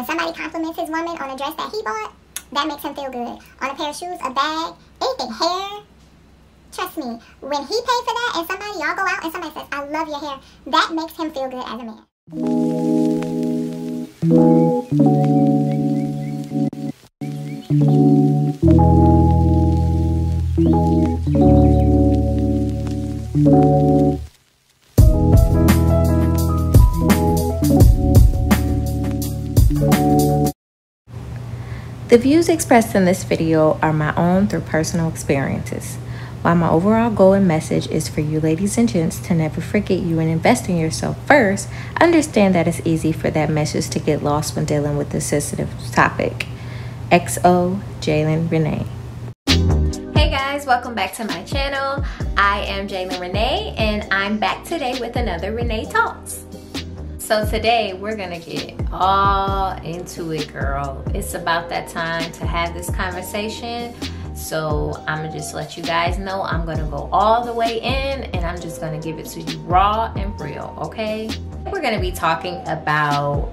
somebody compliments his woman on a dress that he bought, that makes him feel good. On a pair of shoes, a bag, anything, hair. Trust me, when he paid for that and somebody, y'all go out and somebody says, I love your hair, that makes him feel good as a man. The views expressed in this video are my own through personal experiences. While my overall goal and message is for you ladies and gents to never forget you and invest in yourself first, understand that it's easy for that message to get lost when dealing with this sensitive topic. XO, Jalen Renee. Hey guys, welcome back to my channel. I am Jalen Renee and I'm back today with another Renee Talks. So today we're gonna get all into it, girl. It's about that time to have this conversation. So I'm gonna just let you guys know I'm gonna go all the way in and I'm just gonna give it to you raw and real, okay? We're gonna be talking about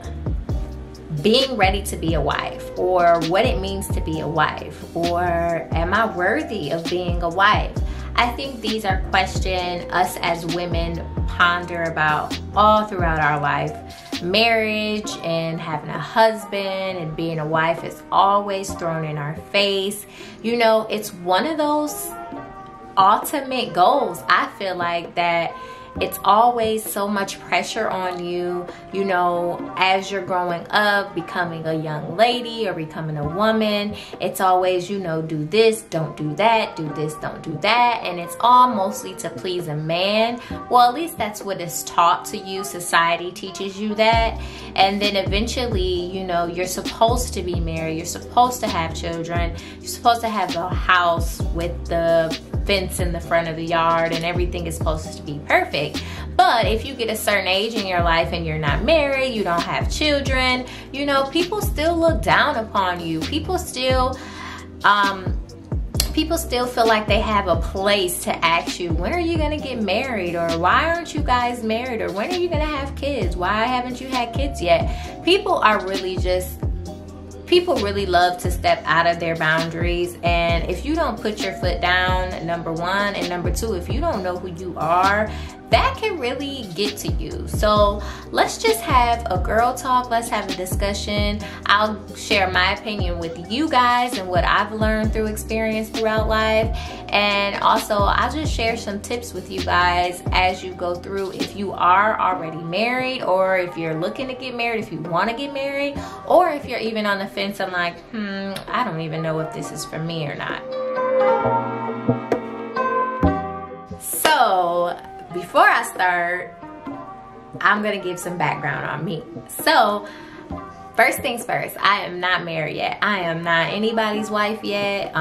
being ready to be a wife, or what it means to be a wife, or am I worthy of being a wife? I think these are questions us as women ponder about all throughout our life. Marriage and having a husband and being a wife is always thrown in our face. You know, it's one of those ultimate goals. I feel like that it's always so much pressure on you, you know, as you're growing up, becoming a young lady or becoming a woman. It's always, you know, do this, don't do that, do this, don't do that. And it's all mostly to please a man. Well, at least that's what is taught to you. Society teaches you that. And then eventually, you know, you're supposed to be married. You're supposed to have children. You're supposed to have a house with the fence in the front of the yard and everything is supposed to be perfect. But if you get a certain age in your life and you're not married, you don't have children, you know, people still look down upon you. People still feel like they have a place to ask you, when are you gonna get married? Or why aren't you guys married? Or when are you gonna have kids? Why haven't you had kids yet? People really love to step out of their boundaries, and if you don't put your foot down, number one, and number two, if you don't know who you are, that can really get to you. So let's just have a girl talk. Let's have a discussion. I'll share my opinion with you guys and what I've learned through experience throughout life. And also I'll just share some tips with you guys as you go through, if you are already married, or if you're looking to get married, if you want to get married, or if you're even on the fence and like, I don't even know if this is for me or not. So before I start, I'm gonna give some background on me. So first things first, I am not married yet. I am not anybody's wife yet.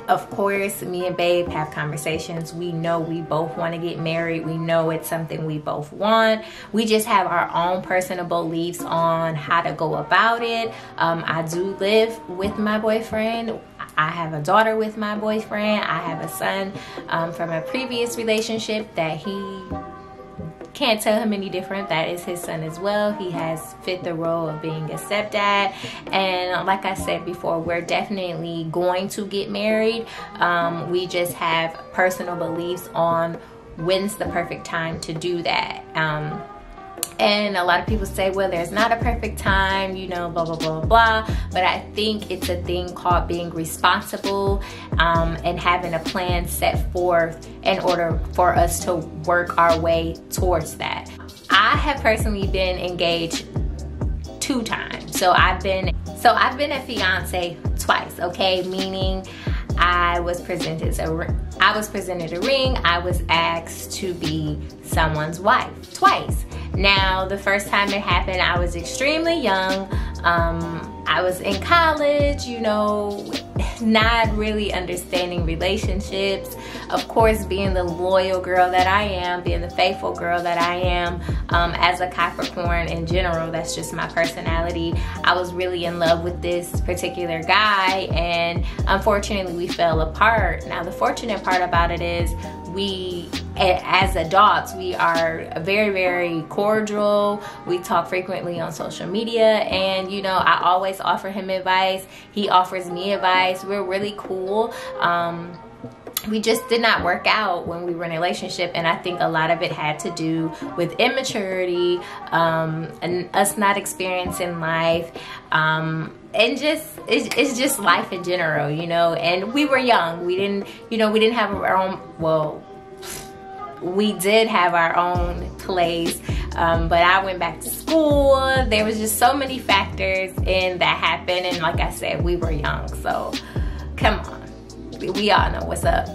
Of course, me and Babe have conversations. We know we both want to get married. We know it's something we both want. We just have our own personal beliefs on how to go about it. I do live with my boyfriend. I have a daughter with my boyfriend. I have a son from a previous relationship that he can't tell him any different. That is his son as well. He has fit the role of being a stepdad. And like I said before, we're definitely going to get married. We just have personal beliefs on when's the perfect time to do that. And a lot of people say, well, there's not a perfect time, you know, blah, blah, blah, blah. But I think it's a thing called being responsible and having a plan set forth in order for us to work our way towards that. I have personally been engaged 2 times. So I've been a fiance twice, okay? Meaning I was presented a ring. I was asked to be someone's wife twice. Now, the first time it happened, I was extremely young. I was in college, you know, not really understanding relationships. Of course, being the loyal girl that I am, being the faithful girl that I am, as a Capricorn in general, that's just my personality. I was really in love with this particular guy, and unfortunately we fell apart. Now, the fortunate part about it is we, as adults, we are very, very cordial. We talk frequently on social media, and you know, I always offer him advice. He offers me advice. We're really cool. We just did not work out when we were in a relationship, and I think a lot of it had to do with immaturity, and us not experiencing life, and just it's just life in general, you know. And we were young. We didn't have our own, well, we did have our own place, but I went back to school. There was just so many factors in that happened, and like I said, we were young, so come on. We all know what's up.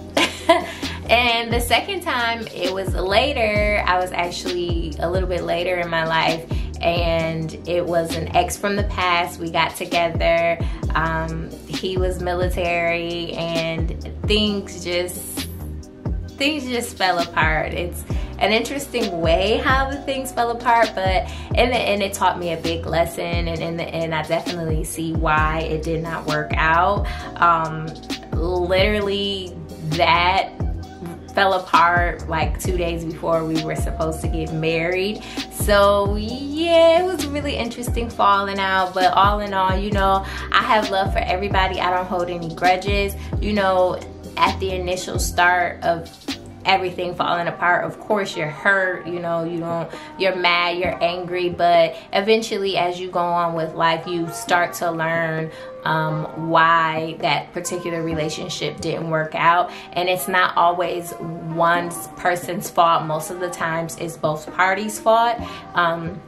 And the second time, it was later. I was actually a little bit later in my life, and it was an ex from the past. We got together. He was military, and things just fell apart. It's an interesting way how the things fell apart, but in the end it taught me a big lesson, and in the end I definitely see why it did not work out. Literally that fell apart like 2 days before we were supposed to get married. So yeah, it was really interesting falling out, but all in all, you know, I have love for everybody. I don't hold any grudges. You know, at the initial start of everything falling apart, of course you're hurt, you know, you're mad, you're angry, but eventually as you go on with life, you start to learn why that particular relationship didn't work out. And it's not always one person's fault. Most of the times it's both parties' fault. And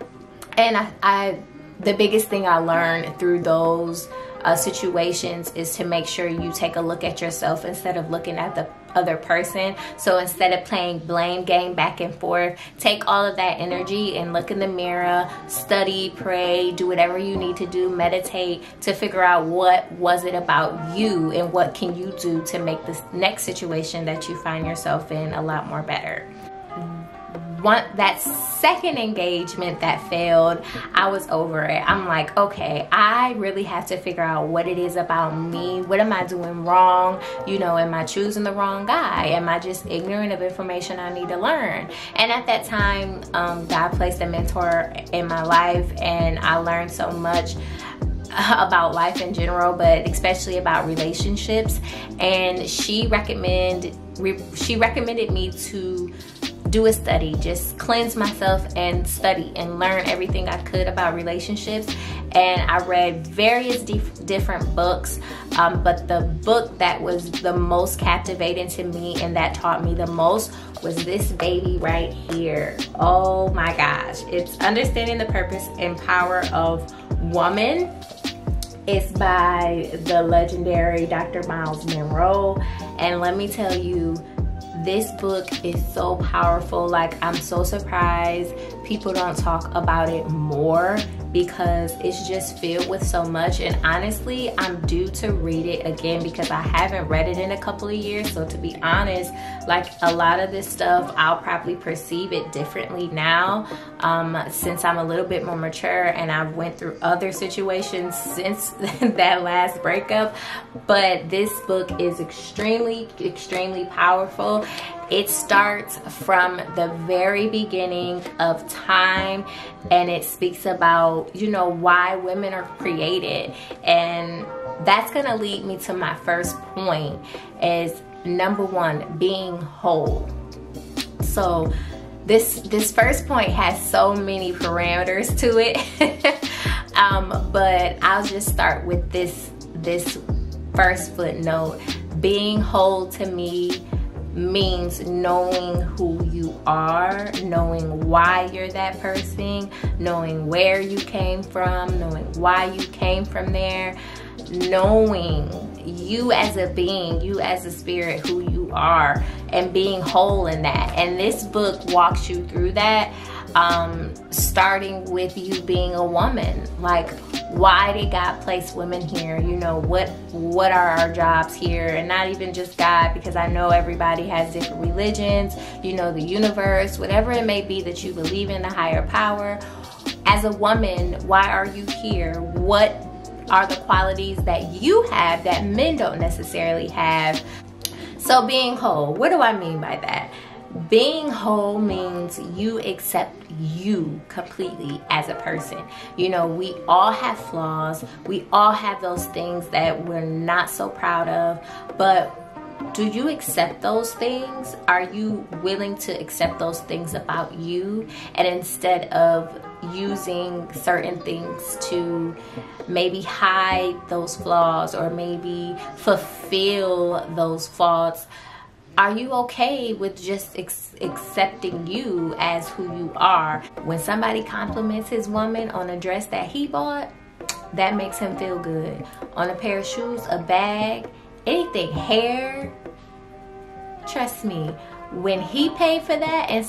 the biggest thing I learned through those situations is to make sure you take a look at yourself instead of looking at the other person. So instead of playing blame game back and forth, take all of that energy and look in the mirror, study, pray, do whatever you need to do, meditate to figure out what was it about you and what can you do to make this next situation that you find yourself in a lot more better. That second engagement that failed, I was over it. I'm like, okay, I really have to figure out what it is about me. What am I doing wrong? You know, am I choosing the wrong guy? Am I just ignorant of information I need to learn? And at that time, God placed a mentor in my life, and I learned so much about life in general, but especially about relationships. And she recommended me to do a study, just cleanse myself and study and learn everything I could about relationships. And I read various different books, but the book that was the most captivating to me and that taught me the most was this baby right here. Oh my gosh, it's Understanding the Purpose and Power of Woman. It's by the legendary Dr. Miles Monroe, and let me tell you, this book is so powerful. Like, I'm so surprised people don't talk about it more because it's just filled with so much. And honestly, I'm due to read it again because I haven't read it in a couple of years. So to be honest, like, a lot of this stuff, I'll probably perceive it differently now, since I'm a little bit more mature and I've went through other situations since that last breakup. But this book is extremely, extremely powerful. It starts from the very beginning of time, and it speaks about, you know, why women are created. And that's gonna lead me to my first point, is number one, being whole. So this first point has so many parameters to it. But I'll just start with this first footnote. Being whole to me means knowing who you are, knowing why you're that person, knowing where you came from, knowing why you came from there, knowing you as a being, you as a spirit, who you are, and being whole in that. And this book walks you through that, starting with you being a woman. Like, why did God place women here? You know, what are our jobs here? And not even just God, because I know everybody has different religions, you know, the universe, whatever it may be that you believe in, the higher power. As a woman, why are you here? What are the qualities that you have that men don't necessarily have? So being whole, what do I mean by that? Being whole means you accept you completely as a person. You know, we all have flaws. We all have those things that we're not so proud of. But do you accept those things? Are you willing to accept those things about you? And instead of using certain things to maybe hide those flaws or maybe fulfill those faults, are you okay with just accepting you as who you are? When somebody compliments his woman on a dress that he bought, that makes him feel good. On a pair of shoes, a bag, anything, hair, trust me, when he paid for that and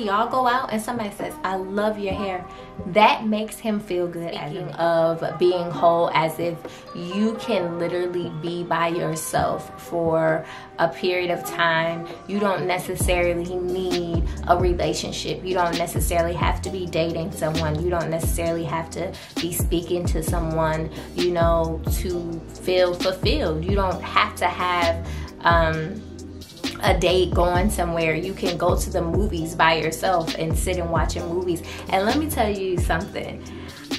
y'all go out and somebody says, I love your hair, that makes him feel good. Speaking of being whole, as if you can literally be by yourself for a period of time. You don't necessarily need a relationship. You don't necessarily have to be dating someone. You don't necessarily have to be speaking to someone, you know, to feel fulfilled. You don't have to have a date going somewhere. You can go to the movies by yourself and sit and watch movies. And let me tell you something.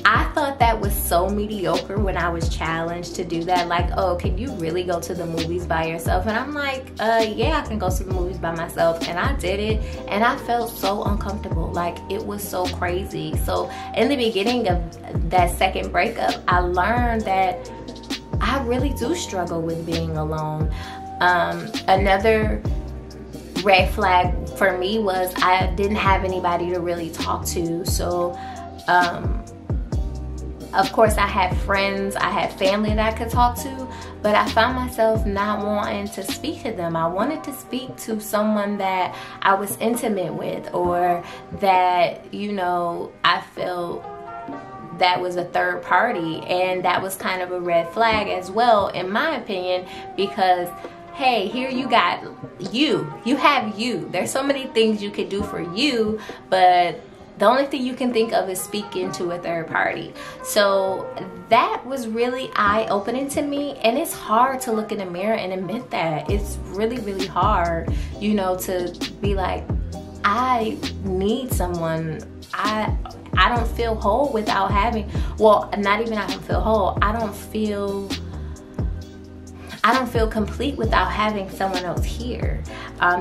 I thought that was so mediocre when I was challenged to do that. Like, oh, can you really go to the movies by yourself? And I'm like, yeah, I can go to the movies by myself. And I did it, and I felt so uncomfortable. Like, it was so crazy. So in the beginning of that second breakup, I learned that I really do struggle with being alone. Another red flag for me was I didn't have anybody to really talk to. So of course I had friends, I had family that I could talk to, but I found myself not wanting to speak to them. I wanted to speak to someone that I was intimate with, or that, you know, I felt that was a third party. And that was kind of a red flag as well, in my opinion, because hey, here you got you have you. There's so many things you could do for you, but the only thing you can think of is speaking to a third party. So that was really eye-opening to me, and it's hard to look in the mirror and admit that. It's really, really hard, you know, to be like, I need someone. I don't feel whole without having, well, not even I don't feel whole. I don't feel complete without having someone else here.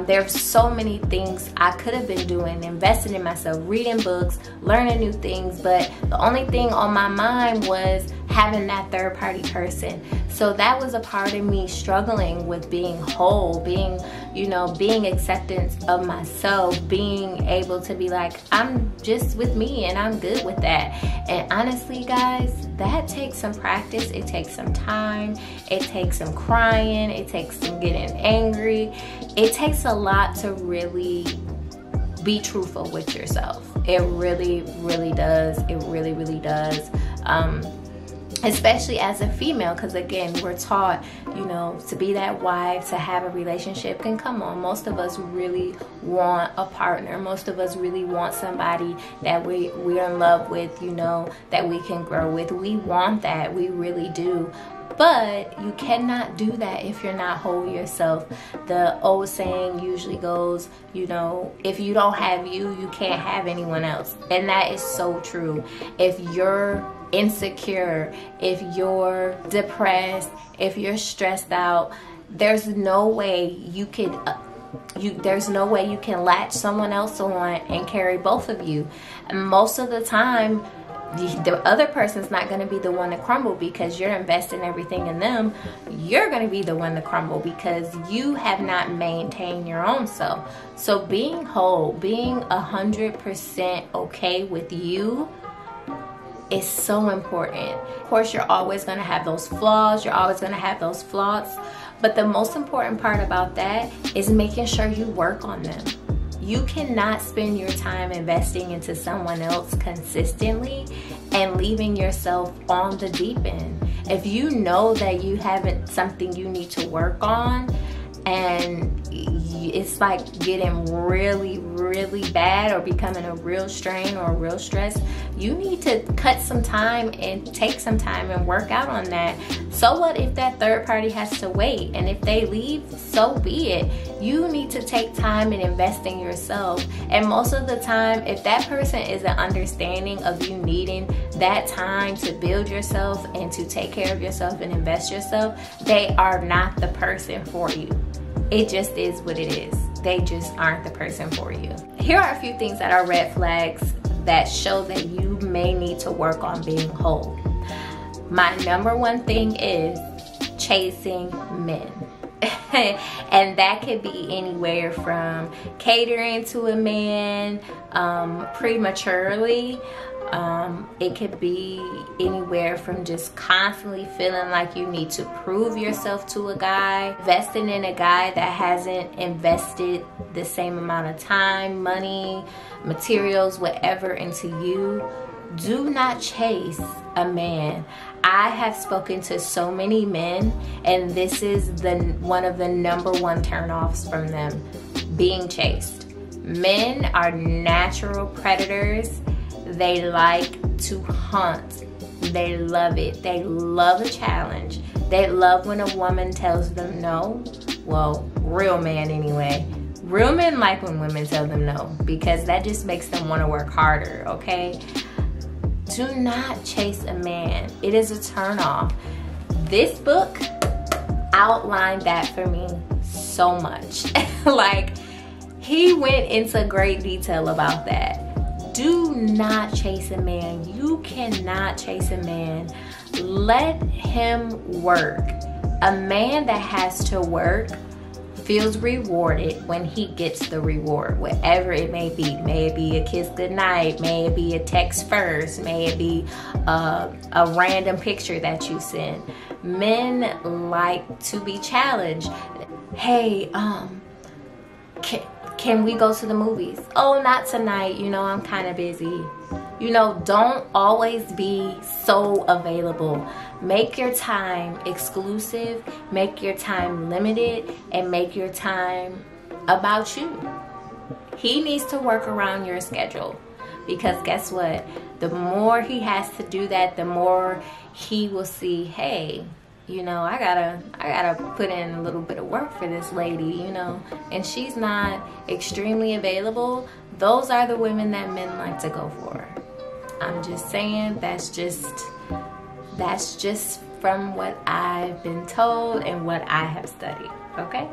There's so many things I could have been doing, investing in myself, reading books, learning new things, but the only thing on my mind was having that third party person. So that was a part of me struggling with being whole, being, you know, being acceptance of myself, being able to be like, I'm just with me and I'm good with that. And honestly, guys, that takes some practice. It takes some time. It takes some crying. It takes some getting angry. It takes a lot to really be truthful with yourself. It really, really does. It really, really does. Especially as a female, because again, we're taught, you know, to be that wife, to have a relationship. And come on, most of us really want a partner. Most of us really want somebody that we're in love with, you know, that we can grow with. We want that, we really do. But you cannot do that if you're not whole yourself. The old saying usually goes, you know, if you don't have you, you can't have anyone else. And that is so true. If you're insecure, if you're depressed, if you're stressed out, there's no way you could there's no way you can latch someone else on and carry both of you. And most of the time, the other person's not going to be the one to crumble because you're investing everything in them. You're going to be the one to crumble because you have not maintained your own self. So being whole, being 100% okay with you is so important. Of course, you're always going to have those flaws. You're always going to have those flaws. But the most important part about that is making sure you work on them. You cannot spend your time investing into someone else consistently and leaving yourself on the deep end. If you know that you haven't something you need to work on, and it's like getting really really bad or becoming a real strain or a real stress, you need to cut some time and take some time and work out on that. So what if that third party has to wait? And if they leave, so be it. You need to take time and invest in yourself. And most of the time, if that person isn't understanding of you needing that time to build yourself and to take care of yourself and invest yourself, they are not the person for you. It just is what it is. They just aren't the person for you. Here are a few things that are red flags that show that you may need to work on being whole. My number one thing is chasing men. And that could be anywhere from catering to a man prematurely. It could be anywhere from just constantly feeling like you need to prove yourself to a guy, investing in a guy that hasn't invested the same amount of time, money, materials, whatever into you. Do not chase a man. I have spoken to so many men, and this is one of the number one turnoffs from them: being chased. Men are natural predators. They like to hunt. They love it. They love a challenge. They love when a woman tells them no. Well, real men anyway. Real men like when women tell them no, because that just makes them want to work harder, okay? Do not chase a man. It is a turnoff. This book outlined that for me so much. Like, he went into great detail about that. Do not chase a man. You cannot chase a man. Let him work. A man that has to work feels rewarded when he gets the reward, whatever it may be. May it be a kiss goodnight, may it be a text first, may it be a random picture that you send. Men like to be challenged. Hey, can we go to the movies? Oh, not tonight, you know, I'm kind of busy. You know, don't always be so available. Make your time exclusive, make your time limited, and make your time about you. He needs to work around your schedule, because guess what? The more he has to do that, the more he will see, hey, you know, I gotta put in a little bit of work for this lady, you know, and she's not extremely available. Those are the women that men like to go for. I'm just saying, that's just from what I've been told and what I have studied, okay?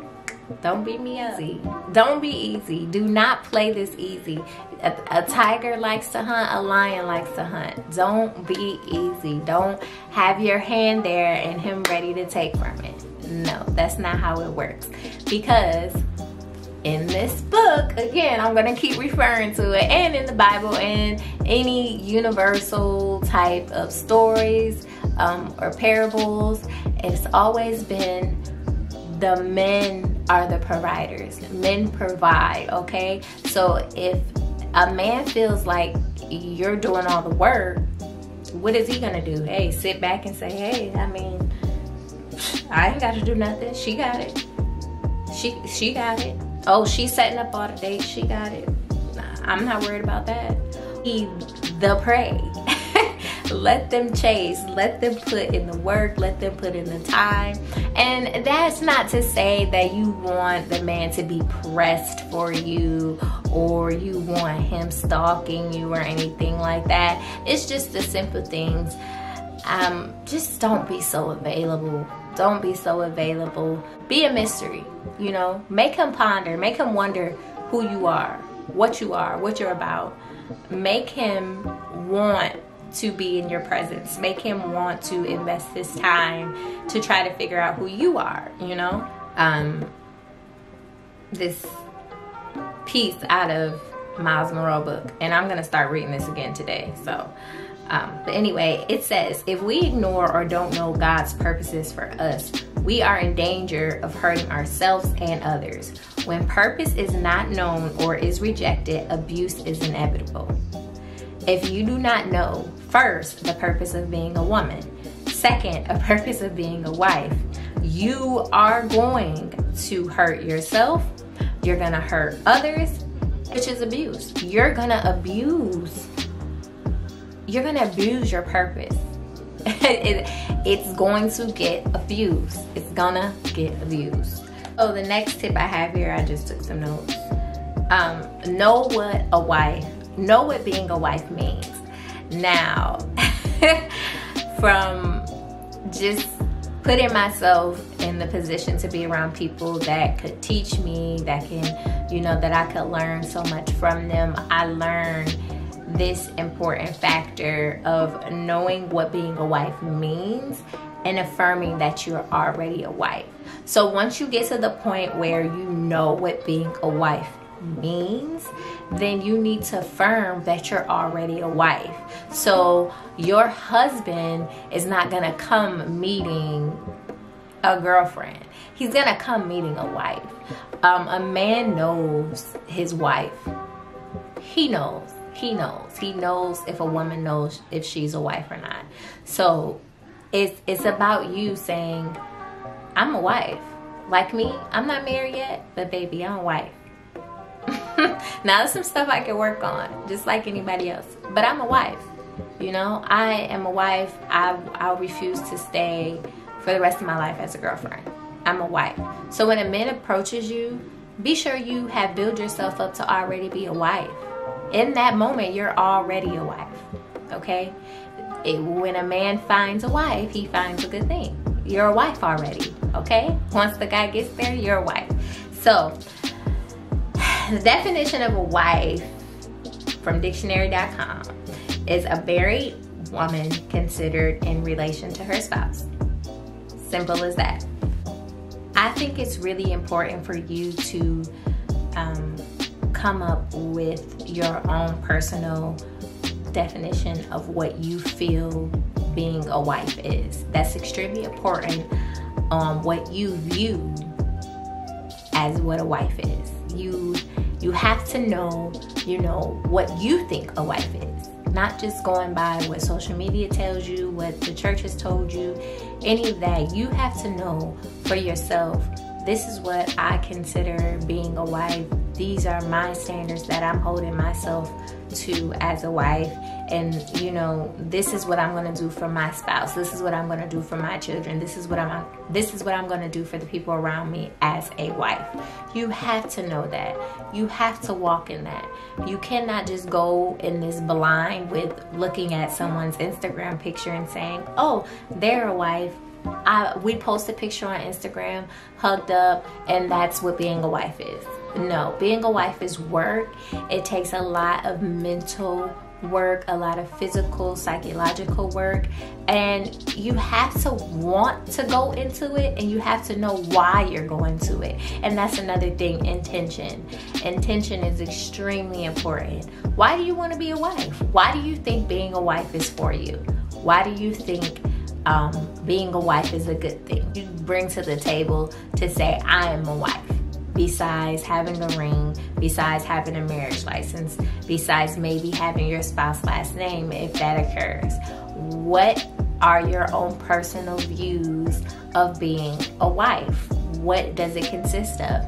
Don't beat me up. Don't be easy. Do not play this easy. A tiger likes to hunt, a lion likes to hunt. Don't be easy. Don't have your hand there and him ready to take from it. No, that's not how it works. Because in this book, again, I'm going to keep referring to it, and in the Bible, and any universal type of stories or parables, it's always been the men are the providers. Men provide, okay? So if a man feels like you're doing all the work, what is he gonna do? Hey, sit back and say, hey, I mean, I ain't got to do nothing. She got it. She got it. Oh, she's setting up all the dates. She got it. I'm not worried about that. The prey. Let them chase. Let them put in the work. Let them put in the time. And that's not to say that you want the man to be pressed for you, or you want him stalking you or anything like that. It's just the simple things. Just don't be so available. Don't be so available. Be a mystery, you know. Make him ponder. Make him wonder who you are, what you're about. Make him want to be in your presence. Make him want to invest his time to try to figure out who you are, you know. This piece out of Miles Monroe book, and I'm gonna start reading this again today, so but anyway, it says, if we ignore or don't know God's purposes for us, we are in danger of hurting ourselves and others. When purpose is not known or is rejected, abuse is inevitable. If you do not know, first, the purpose of being a woman, second, a purpose of being a wife, you are going to hurt yourself, you're gonna hurt others, which is abuse. You're gonna abuse your purpose. It's going to get abused. It's gonna get abused. Oh, the next tip I have here, I just took some notes. Know what being a wife means. Now, from just putting myself in the position to be around people that could teach me, that I could learn so much from them, I learned this important factor of knowing what being a wife means and affirming that you're already a wife. So once you get to the point where you know what being a wife means, then you need to affirm that you're already a wife. So your husband is not gonna come meeting a girlfriend. He's gonna come meeting a wife. A man knows his wife. He knows if a woman knows if she's a wife or not. So it's about you saying, I'm a wife. Like me, I'm not married yet, but baby, I'm a wife. Now there's some stuff I can work on, just like anybody else, but I'm a wife. I am a wife. I'll refuse to stay for the rest of my life as a girlfriend. I'm a wife. So when a man approaches you, be sure you have built yourself up to already be a wife. In that moment, you're already a wife, okay? When a man finds a wife, he finds a good thing. You're a wife already, okay? Once the guy gets there, you're a wife. So, the definition of a wife from dictionary.com is a married woman considered in relation to her spouse. Simple as that. I think it's really important for you to come up with your own personal definition of what you feel being a wife is. That's extremely important on what you view as what a wife is. You have to know, what you think a wife is. Not just going by what social media tells you, what the church has told you, any of that. You have to know for yourself, this is what I consider being a wife. These are my standards that I'm holding myself to as a wife. And this is what I'm going to do for my spouse. This is what I'm going to do for my children. This is what I'm going to do for the people around me as a wife. You have to know that. You have to walk in that. You cannot just go in this blind with looking at someone's Instagram picture and saying, oh, they're a wife. We post a picture on Instagram, hugged up, and that's what being a wife is. No, being a wife is work. It takes a lot of mental work, a lot of physical, psychological work, and you have to want to go into it, and you have to know why you're going to it. And that's another thing, intention. Intention is extremely important. Why do you want to be a wife? Why do you think being a wife is for you? Why do you think being a wife is a good thing you bring to the table to say, I am a wife? Besides having a ring, besides having a marriage license, besides maybe having your spouse's last name if that occurs. What are your own personal views of being a wife? What does it consist of?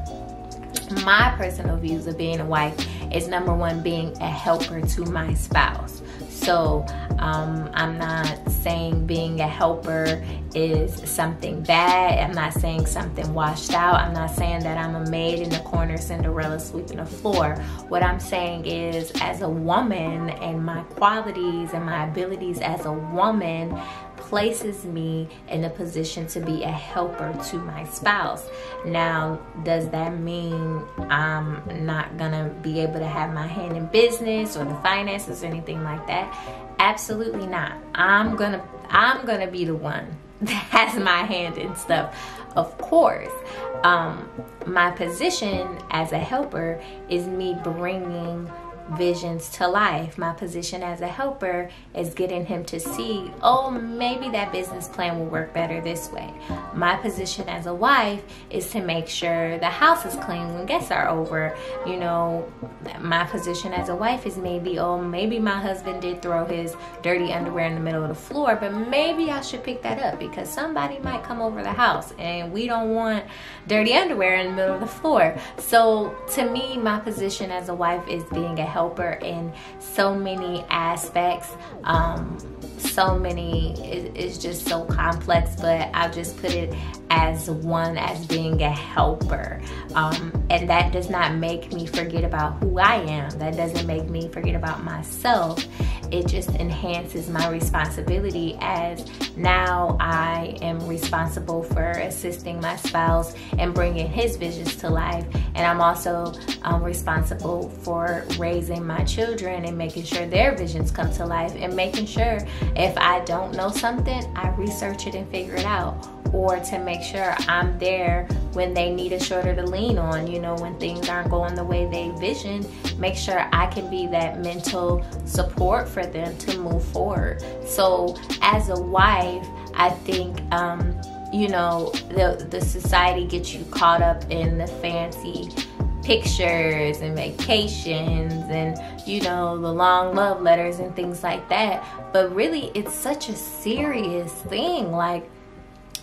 My personal views of being a wife is, number one, being a helper to my spouse. So I'm not saying being a helper is something bad. I'm not saying something washed out. I'm not saying that I'm a maid in the corner, Cinderella sweeping the floor. What I'm saying is, as a woman, and my qualities and my abilities as a woman places me in a position to be a helper to my spouse. Now, does that mean I'm not gonna be able to have my hand in business or the finances or anything like that? Absolutely not. I'm gonna be the one that has my hand in stuff. Of course, my position as a helper is me bringing visions to life. My position as a helper is getting him to see, oh, maybe that business plan will work better this way. My position as a wife is to make sure the house is clean when guests are over. You know, my position as a wife is maybe, oh, maybe my husband did throw his dirty underwear in the middle of the floor, but maybe I should pick that up because somebody might come over the house and we don't want dirty underwear in the middle of the floor. So to me, my position as a wife is being a helper in so many aspects. So many, it's just so complex, but I'll just put it as one, as being a helper. And that does not make me forget about who I am. That doesn't make me forget about myself. It just enhances my responsibility, as now I am responsible for assisting my spouse and bringing his visions to life. And I'm also responsible for raising my children and making sure their visions come to life, and making sure if I don't know something, I research it and figure it out. Or to make sure I'm there when they need a shoulder to lean on, you know, when things aren't going the way they vision, make sure I can be that mental support for them to move forward. So as a wife, I think, you know, the society gets you caught up in the fancy pictures and vacations and, you know, the long love letters and things like that. But really, it's such a serious thing. Like,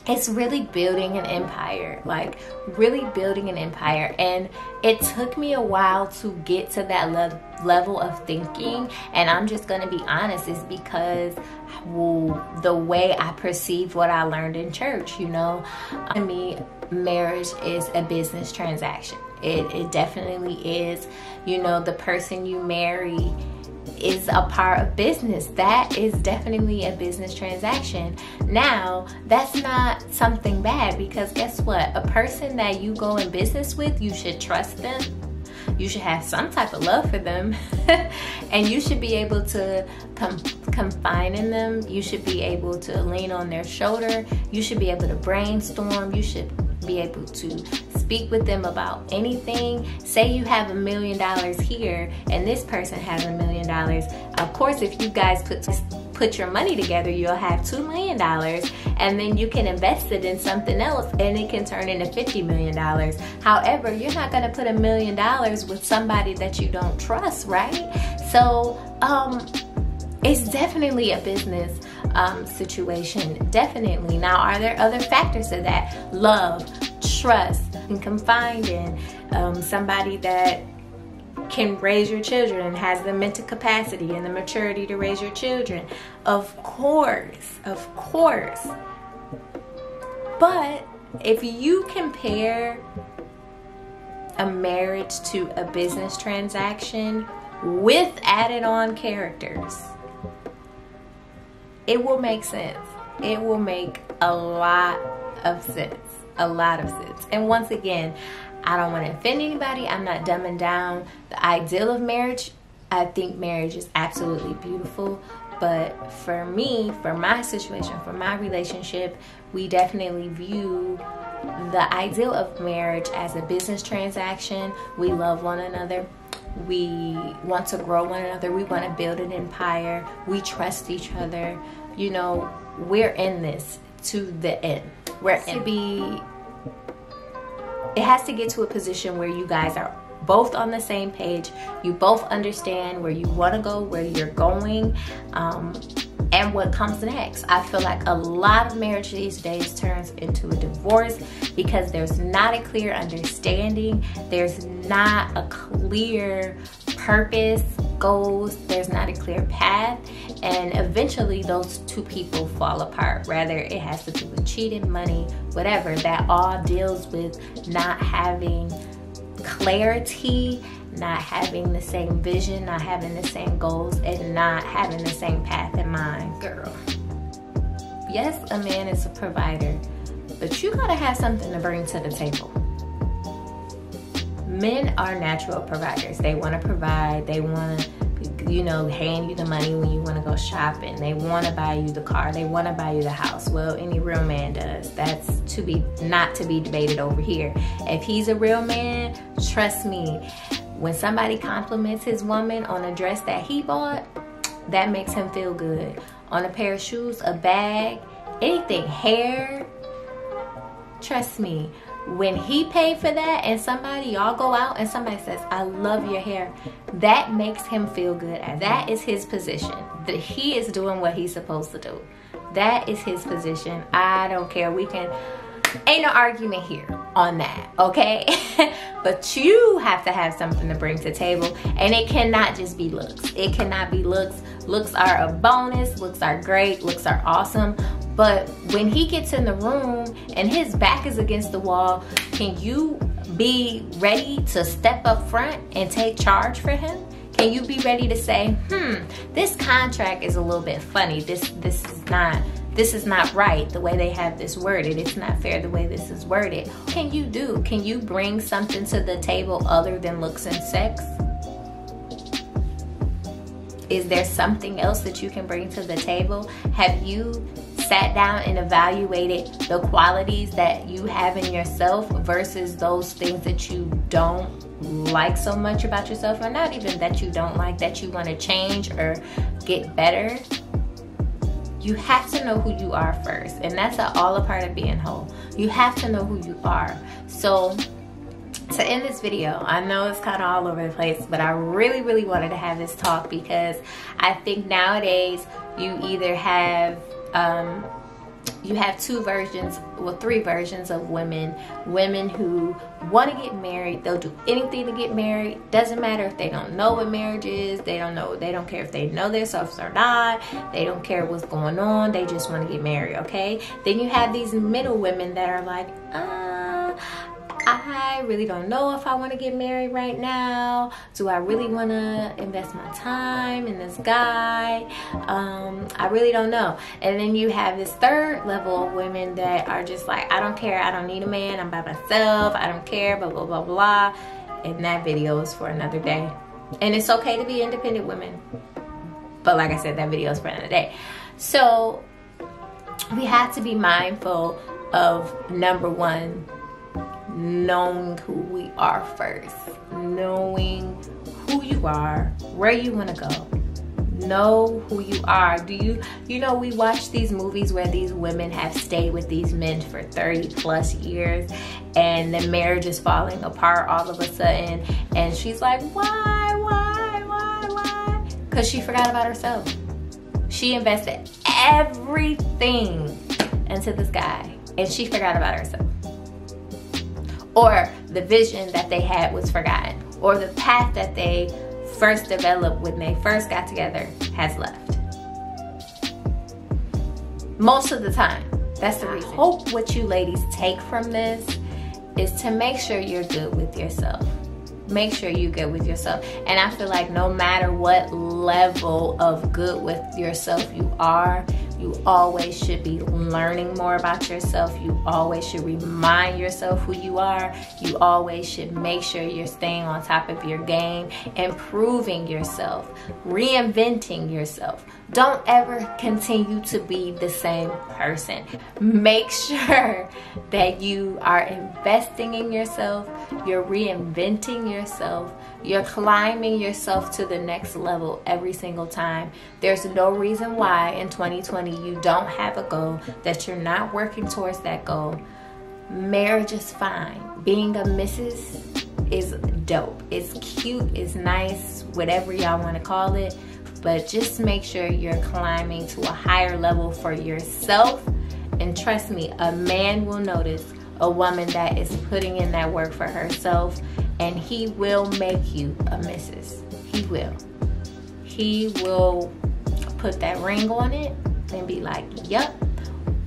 it's really building an empire, like really building an empire. And it took me a while to get to that level of thinking. And I'm just going to be honest, is because the way I perceive what I learned in church, you know. To me, marriage is a business transaction. It definitely is. You know, the person you marry is a part of business. That is definitely a business transaction. Now, that's not something bad, because guess what? A person that you go in business with, you should trust them. You should have some type of love for them. And you should be able to confide in them. You should be able to lean on their shoulder. You should be able to brainstorm. You should be able to speak with them about anything. Say you have $1 million here and this person has $1 million. Of course, if you guys put your money together, you'll have $2 million, and then you can invest it in something else and it can turn into $50 million. However, you're not going to put $1 million with somebody that you don't trust, right? So it's definitely a business situation, definitely. Now, are there other factors to that? Love, trust, and confide in somebody that can raise your children and has the mental capacity and the maturity to raise your children. Of course. But if you compare a marriage to a business transaction with added on characters, it will make sense. It will make a lot of sense. And once again, I don't want to offend anybody. I'm not dumbing down the ideal of marriage. I think marriage is absolutely beautiful. But for me, for my situation, for my relationship, we definitely view the ideal of marriage as a business transaction. We love one another. We want to grow one another. We want to build an empire. We trust each other. You know, we're in this to the end. It has to get to a position where you guys are both on the same page. You both understand where you want to go, where you're going, and what comes next. I feel like a lot of marriage these days turns into a divorce because there's not a clear understanding. There's not a clear purpose, goals. There's not a clear path. And eventually those two people fall apart. Rather, it has to do with cheating, money, whatever. That all deals with not having clarity, not having the same vision, not having the same goals, and not having the same path in mind. Girl, yes, a man is a provider, but you gotta have something to bring to the table. Men are natural providers. They want to provide. They want to, you know, hand you the money when you want to go shopping. They want to buy you the car. They want to buy you the house. Well, any real man does. That's not to be debated over here. If he's a real man, trust me, when somebody compliments his woman on a dress that he bought, that makes him feel good. On a pair of shoes, a bag, anything, hair, trust me, when he paid for that and y'all go out and somebody says, I love your hair, that makes him feel good. And that is his position. That he is doing what he's supposed to do. That is his position. I don't care. Ain't no argument here on that, okay? But you have to have something to bring to the table, and it cannot just be looks. It cannot be looks. Looks are a bonus. Looks are great. Looks are awesome. But when he gets in the room and his back is against the wall, can you be ready to step up front and take charge for him? Can you be ready to say, this contract is a little bit funny. This is not right the way they have this worded. It's not fair the way this is worded. What can you do? Can you bring something to the table other than looks and sex? Is there something else that you can bring to the table? Have you sat down and evaluated the qualities that you have in yourself versus those things that you don't like so much about yourself, or not even that you don't like, that you want to change or get better? You have to know who you are first, and that's all a part of being whole. You have to know who you are. So to end this video, I know it's kind of all over the place, but I really wanted to have this talk because I think nowadays you either have two versions, well, three versions of women who want to get married. They'll do anything to get married. Doesn't matter if they don't know what marriage is. They don't care if they know themselves or not. They don't care what's going on. They just want to get married, okay? Then you have these middle women that are like, I really don't know if I want to get married right now. Do I really want to invest my time in this guy? I really don't know. And then you have this third level of women that are just like, I don't care. I don't need a man. I'm by myself. I don't care, blah, blah, blah, blah. And that video is for another day. And it's okay to be independent women. But like I said, that video is for another day. So we have to be mindful of, number one, knowing who we are first. Knowing who you are, where you want to go. Know who you are. You know, we watch these movies where these women have stayed with these men for 30 plus years and the marriage is falling apart all of a sudden, and she's like, why? Because she forgot about herself. She invested everything into this guy and she forgot about herself. Or the vision that they had was forgotten. Or the path that they first developed when they first got together has left. Most of the time, that's the reason. I hope what you ladies take from this is to make sure you're good with yourself. Make sure you're good with yourself. And I feel like no matter what level of good with yourself you are, you always should be learning more about yourself. You always should remind yourself who you are. You always should make sure you're staying on top of your game, improving yourself, reinventing yourself. Don't ever continue to be the same person. Make sure that you are investing in yourself, you're reinventing yourself, you're climbing yourself to the next level every single time. There's no reason why in 2020 you don't have a goal, that you're not working towards that goal. Marriage is fine. Being a missus is dope. It's cute, it's nice, whatever y'all want to call it. But just make sure you're climbing to a higher level for yourself. And trust me, a man will notice a woman that is putting in that work for herself, and he will make you a missus. He will. He will put that ring on it and be like, yup.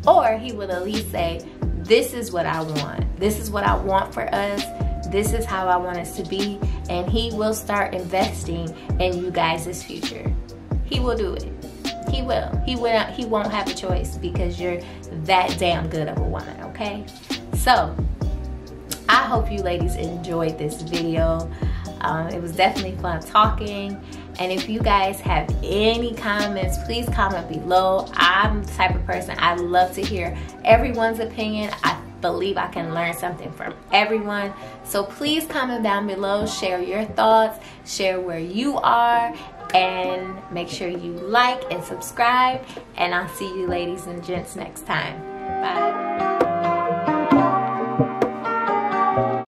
Or he will at least say, this is what I want. This is what I want for us. This is how I want us to be. And he will start investing in you guys' future. He will do it. He will. He won't have a choice because you're that damn good of a woman, okay? So, I hope you ladies enjoyed this video. It was definitely fun talking. And if you guys have any comments, please comment below. I'm the type of person, I love to hear everyone's opinion. I believe I can learn something from everyone. So please comment down below, share your thoughts, share where you are, and make sure you like and subscribe. And I'll see you ladies and gents next time. Bye.